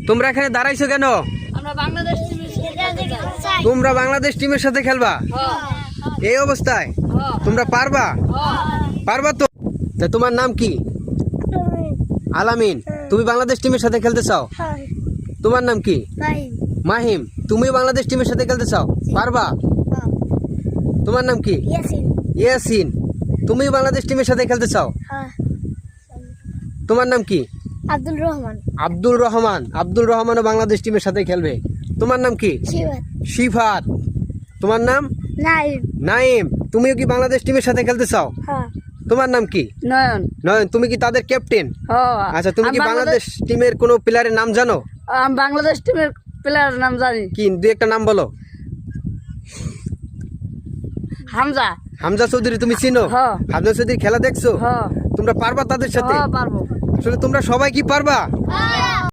তোমরা এখানে দাঁড়াইছো কেন? আমরা বাংলাদেশ টিমের সাথে খেলতে চাই। তোমরা বাংলাদেশ টিমের সাথে খেলবা এই অবস্থায়? তোমরা পারবা? পারবা তো? তা তোমার নাম কি? আলামিন। তুমি বাংলাদেশ টিমের সাথে খেলতে চাও? তোমার নাম কি? মাহিম। তুমি বাংলাদেশ টিমের সাথে খেলতে চাও? পারবা? তোমার নাম কি? ইয়াসিন। তুমি বাংলাদেশ টিমের সাথে খেলতে চাও? তোমার নাম কি? আব্দুল রহমান। আব্দুল রহমান। আব্দুল রহমানও বাংলাদেশ টিমের সাথে খেলবে। তোমার নাম কি? শিফাত। তোমার নাম? নাইম। নাইম। তুমিও কি বাংলাদেশ টিমের সাথে খেলতে চাও? তোমার নাম কি? নয়ন। নয়ন। তুমি কি তাদের ক্যাপ্টেন? আচ্ছা, তুমি কি বাংলাদেশ টিমের কোনো প্লেয়ারের নাম জানো? আমি বাংলাদেশ টিমের প্লেয়ারের নাম জানি। কি দুই একটা নাম বলো। হামজা। হামজা চৌধুরী তুমি চিনো? হামজা চৌধুরী খেলা দেখছো? তোমরা পারবা তাদের সাথে? পারবো। আসলে তোমরা সবাই কি পারবা?